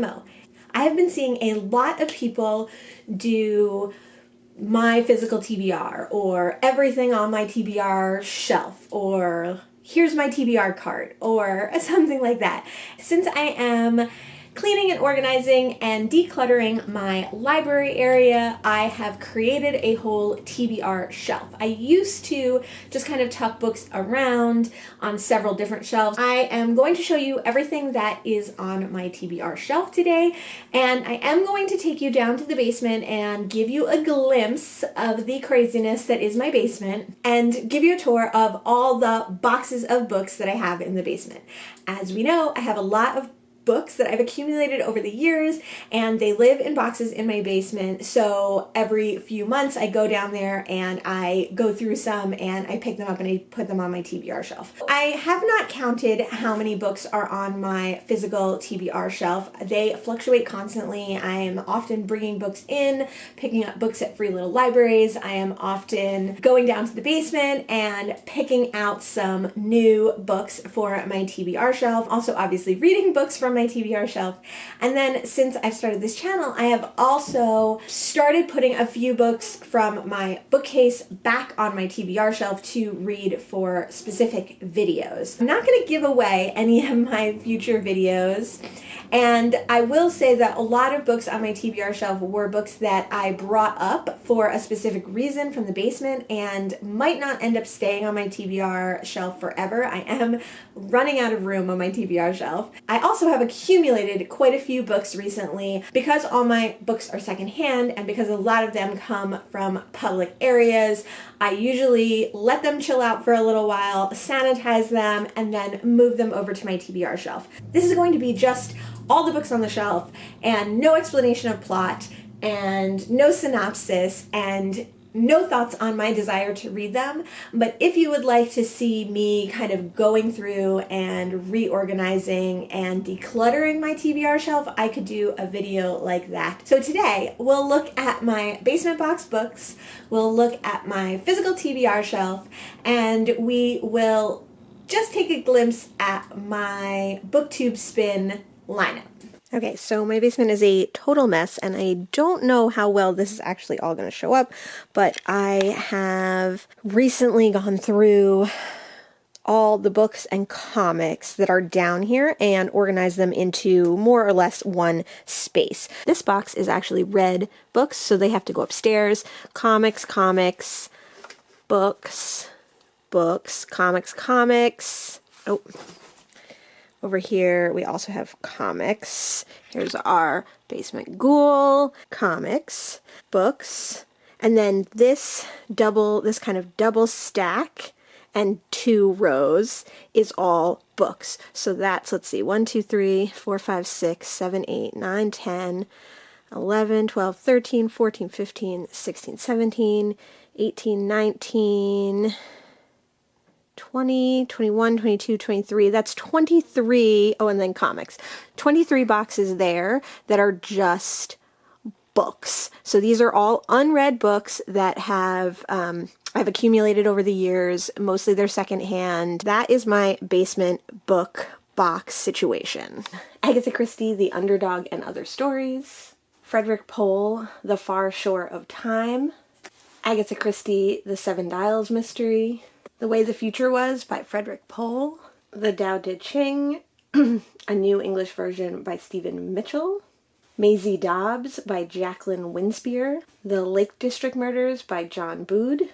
MO. I have been seeing a lot of people do my physical TBR, or everything on my TBR shelf, or here's my TBR cart, or something like that. Since I am cleaning and organizing and decluttering my library area, I have created a whole TBR shelf. I used to just kind of tuck books around on several different shelves. I am going to show you everything that is on my TBR shelf today, and I am going to take you down to the basement and give you a glimpse of the craziness that is my basement, and give you a tour of all the boxes of books that I have in the basement. As we know, I have a lot of books that I've accumulated over the years, and they live in boxes in my basement. So every few months I go down there and I go through some and I pick them up and I put them on my TBR shelf. I have not counted how many books are on my physical TBR shelf. They fluctuate constantly. I am often bringing books in, picking up books at free little libraries. I am often going down to the basement and picking out some new books for my TBR shelf. Also, obviously reading books from my TBR shelf. And then since I've started this channel, I have also started putting a few books from my bookcase back on my TBR shelf to read for specific videos. I'm not going to give away any of my future videos, and I will say that a lot of books on my TBR shelf were books that I brought up for a specific reason from the basement and might not end up staying on my TBR shelf forever. I am running out of room on my TBR shelf. I also have accumulated quite a few books recently because all my books are secondhand, and because a lot of them come from public areas. I usually let them chill out for a little while, sanitize them, and then move them over to my TBR shelf. This is going to be just all the books on the shelf, and no explanation of plot, and no synopsis, and no thoughts on my desire to read them. But if you would like to see me kind of going through and reorganizing and decluttering my TBR shelf, I could do a video like that. So today we'll look at my basement box books, we'll look at my physical TBR shelf, and we will just take a glimpse at my Booktube Spin lineup. Okay, so my basement is a total mess, and I don't know how well this is actually all going to show up, but I have recently gone through all the books and comics that are down here and organized them into more or less one space. This box is actually red books, so they have to go upstairs. Comics, comics, books, books, comics, comics. Oh. Over here, we also have comics. Here's our basement ghoul, comics, books, and then this kind of double stack and 2 rows is all books. So that's, let's see, 1, 2, 3, 4, 5, 6, 7, 8, 9, 10, 11, 12, 13, 14, 15, 16, 17, 18, 19, 20, 21, 22, 23, that's 23, oh, and then comics. 23 boxes there that are just books. So these are all unread books that have, I've accumulated over the years. Mostly they're secondhand. That is my basement book box situation. Agatha Christie, The Underdog and Other Stories. Frederik Pohl, The Far Shore of Time. Agatha Christie, The Seven Dials Mystery. The Way the Future Was by Frederik Pohl. The Tao Te Ching, a new English version by Stephen Mitchell. Maisie Dobbs by Jacqueline Winspear. The Lake District Murders by John Bood.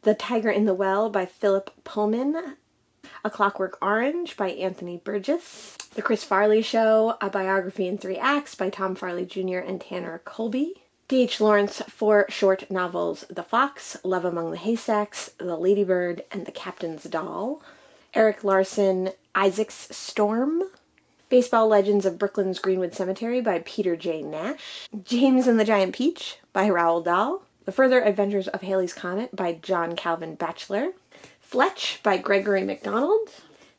The Tiger in the Well by Philip Pullman. A Clockwork Orange by Anthony Burgess. The Chris Farley Show, a biography in 3 acts by Tom Farley Jr. and Tanner Colby. D.H. Lawrence 4 short novels, The Fox, Love Among the Haystacks, The Ladybird, and The Captain's Doll. Eric Larson, Isaac's Storm. Baseball Legends of Brooklyn's Greenwood Cemetery by Peter J. Nash. James and the Giant Peach by Roald Dahl. The Further Adventures of Halley's Comet by John Calvin Batchelor. Fletch by Gregory MacDonald.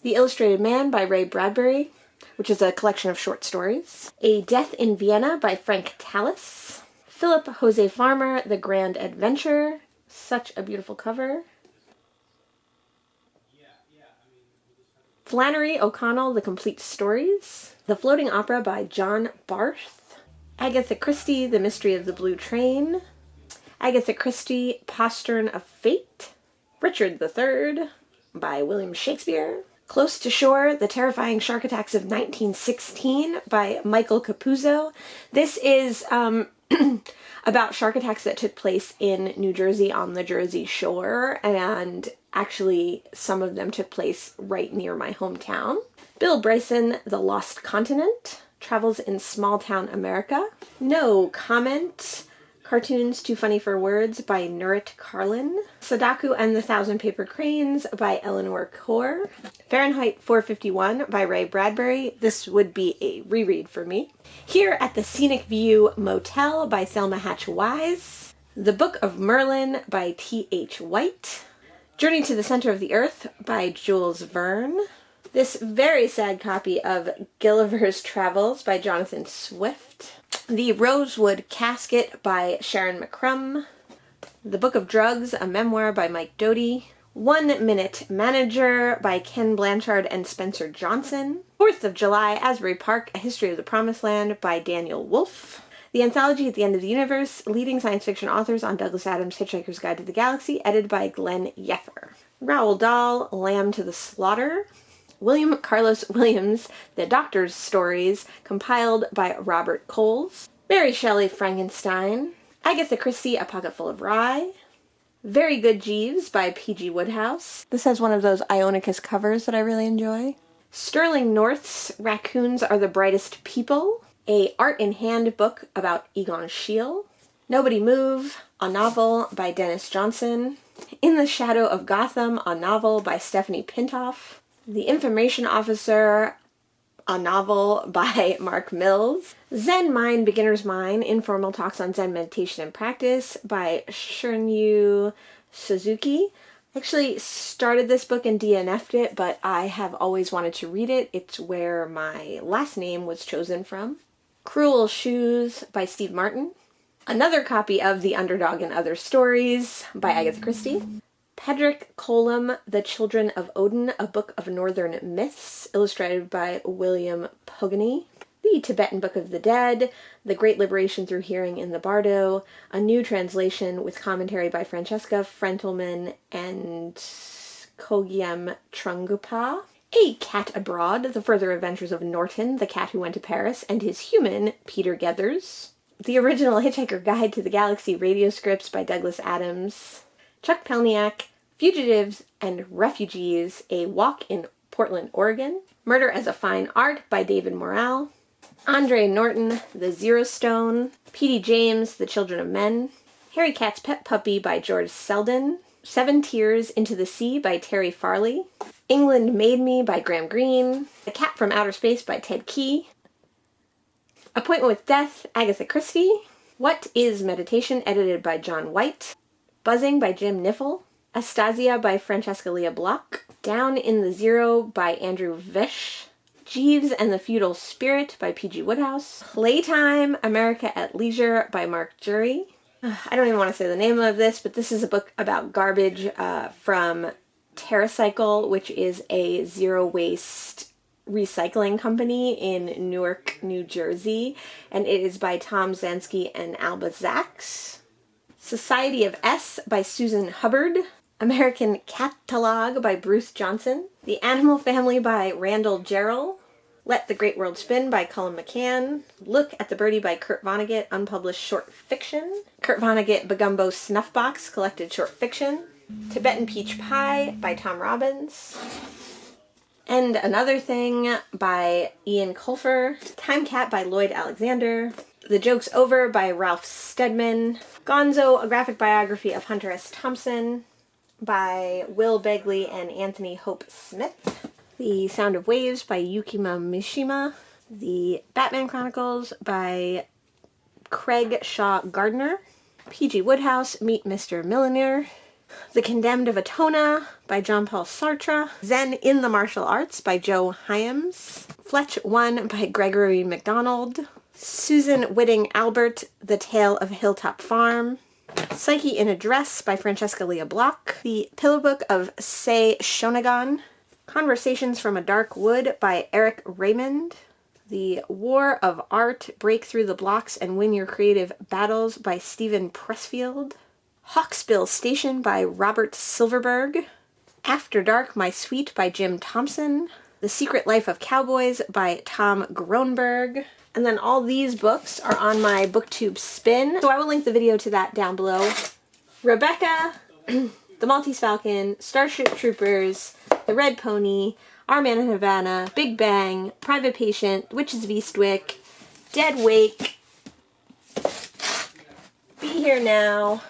The Illustrated Man by Ray Bradbury, which is a collection of short stories. A Death in Vienna by Frank Tallis. Philip Jose Farmer, The Grand Adventure. Such a beautiful cover. Flannery O'Connell, The Complete Stories. The Floating Opera by John Barth. Agatha Christie, The Mystery of the Blue Train. Agatha Christie, Postern of Fate. Richard III by William Shakespeare. Close to Shore, The Terrifying Shark Attacks of 1916 by Michael Capuzzo. This is about shark attacks that took place in New Jersey on the Jersey Shore, and actually some of them took place right near my hometown. Bill Bryson, The Lost Continent, Travels in Small Town America. No Comment, Cartoons Too Funny for Words by Nurit Carlin. Sadaku and the Thousand Paper Cranes by Eleanor Kaur. Fahrenheit 451 by Ray Bradbury. This would be a reread for me. Here at the Scenic View Motel by Thelma Hatch Wise. The Book of Merlin by T.H. White. Journey to the Center of the Earth by Jules Verne. This very sad copy of Gulliver's Travels by Jonathan Swift. The Rosewood Casket by Sharon McCrum. The Book of Drugs, a memoir by Mike Doty. 1 Minute Manager by Ken Blanchard and Spencer Johnson. 4th of July, Asbury Park, A History of the Promised Land by Daniel Wolfe. The Anthology at the End of the Universe, Leading Science Fiction Authors on Douglas Adams' Hitchhiker's Guide to the Galaxy, edited by Glenn Yeffer. Roald Dahl, Lamb to the Slaughter. William Carlos Williams, The Doctor's Stories, compiled by Robert Coles. Mary Shelley, Frankenstein. Agatha Christie, A Pocket Full of Rye. Very Good Jeeves by P.G. Wodehouse. This has one of those Ionicus covers that I really enjoy. Sterling North's Raccoons Are the Brightest People, a art in hand book about Egon Schiele. Nobody Move, a novel by Dennis Johnson. In the Shadow of Gotham, a novel by Stephanie Pintoff. The Information Officer, a novel by Mark Mills. Zen Mind, Beginner's Mind, Informal Talks on Zen Meditation and Practice by Shunryu Suzuki. I actually started this book and DNF'd it, but I have always wanted to read it. It's where my last name was chosen from. Cruel Shoes by Steve Martin. Another copy of The Underdog and Other Stories by Agatha Christie. Pedrick Colum, The Children of Odin, a Book of Northern Myths, illustrated by William Pogany. The Tibetan Book of the Dead, The Great Liberation Through Hearing in the Bardo, a new translation with commentary by Francesca Frentelman and Kogyam Trungpa. A Cat Abroad, The Further Adventures of Norton, the Cat Who Went to Paris, and his human, Peter Gethers. The Original Hitchhiker Guide to the Galaxy radio scripts by Douglas Adams. Chuck Palahniuk, Fugitives and Refugees, A Walk in Portland, Oregon. Murder as a Fine Art by David Morrell. Andre Norton, The Zero Stone. P.D. James, The Children of Men. Harry Cat's Pet Puppy by George Selden. 7 Tears into the Sea by Terry Farley. England Made Me by Graham Greene. The Cat from Outer Space by Ted Key. Appointment with Death, Agatha Christie. What is Meditation, edited by John White. Buzzing by Jim Niffle. Astasia by Francesca Leah Block. Down in the Zero by Andrew Vish. Jeeves and the Feudal Spirit by P.G. Wodehouse. Playtime, America at Leisure by Mark Jury. I don't even want to say the name of this, but this is a book about garbage from TerraCycle, which is a zero-waste recycling company in Newark, New Jersey, and it is by Tom Zansky and Alba Zaks. Society of S by Susan Hubbard. American Catalog by Bruce Johnson. The Animal Family by Randall Jarrell. Let the Great World Spin by Cullen McCann. Look at the Birdie by Kurt Vonnegut, unpublished short fiction. Kurt Vonnegut Bagumbo Snuffbox, collected short fiction. Tibetan Peach Pie by Tom Robbins. And Another Thing by Ian Colfer. Time Cat by Lloyd Alexander. The Joke's Over by Ralph Steadman. Gonzo, a graphic biography of Hunter S. Thompson by Will Begley and Anthony Hope Smith. The Sound of Waves by Yukima Mishima. The Batman Chronicles by Craig Shaw Gardner. P.G. Wodehouse, Meet Mr. Milliner. The Condemned of Atona by Jean-Paul Sartre. Zen in the Martial Arts by Joe Hyams. Fletch 1 by Gregory MacDonald. Susan Whitting Albert, The Tale of Hilltop Farm. Psyche in a Dress by Francesca Leah Block. The Pillow Book of Sei Shonagon. Conversations from a Dark Wood by Eric Raymond. The War of Art, Break Through the Blocks and Win Your Creative Battles by Stephen Pressfield. Hawksbill Station by Robert Silverberg. After Dark, My Sweet by Jim Thompson. The Secret Life of Cowboys by Tom Groenberg. And then all these books are on my Booktube Spin, so I will link the video to that down below. Rebecca, The Maltese Falcon, Starship Troopers, The Red Pony, Our Man in Havana, Big Bang, Private Patient, Witches of Eastwick, Dead Wake, Be Here Now,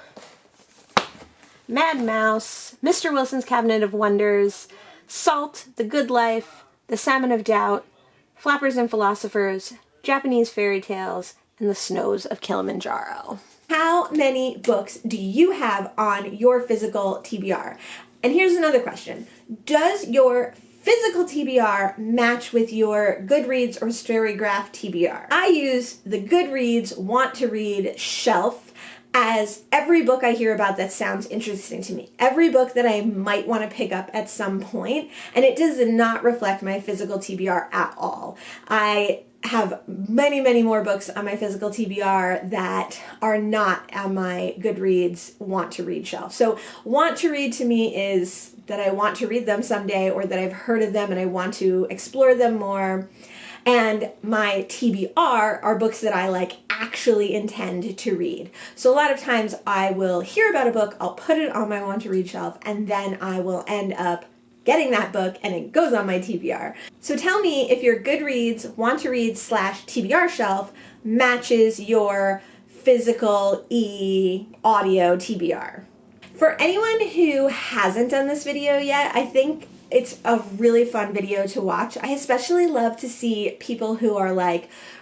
Mad Mouse, Mr. Wilson's Cabinet of Wonders, Salt, The Good Life, The Salmon of Doubt, Flappers and Philosophers, Japanese Fairy Tales, and The Snows of Kilimanjaro. How many books do you have on your physical TBR? And here's another question. Does your physical TBR match with your Goodreads or Storygraph TBR? I use the Goodreads Want to Read shelf as every book I hear about that sounds interesting to me. Every book that I might want to pick up at some point, and it does not reflect my physical TBR at all. I have many, many more books on my physical TBR that are not on my Goodreads Want to Read shelf. So Want to Read to me is that I want to read them someday, or that I've heard of them and I want to explore them more. And my TBR are books that I actually intend to read. So a lot of times I will hear about a book, I'll put it on my Want to Read shelf, and then I will end up getting that book and it goes on my TBR. So tell me if your Goodreads Want to Read / TBR shelf matches your physical audio TBR. For anyone who hasn't done this video yet, I think it's a really fun video to watch. I especially love to see people who are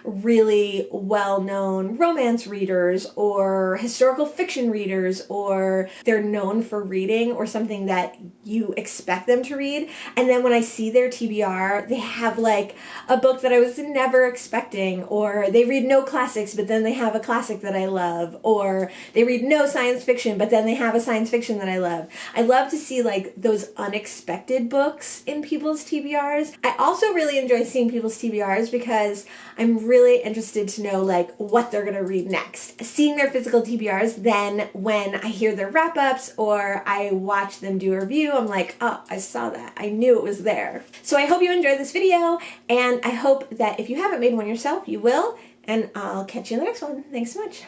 really well-known romance readers or historical fiction readers, or they're known for reading or something that you expect them to read. And then when I see their TBR, they have a book that I was never expecting, or they read no classics, but then they have a classic that I love, or they read no science fiction, but then they have a science fiction that I love. I love to see those unexpected books in people's TBRs. I also really enjoy seeing people's TBRs because I'm really interested to know what they're gonna read next. Seeing their physical TBRs, then when I hear their wrap-ups or I watch them do a review, I'm like, oh, I saw that. I knew it was there. So I hope you enjoyed this video, and I hope that if you haven't made one yourself, you will, and I'll catch you in the next one. Thanks so much.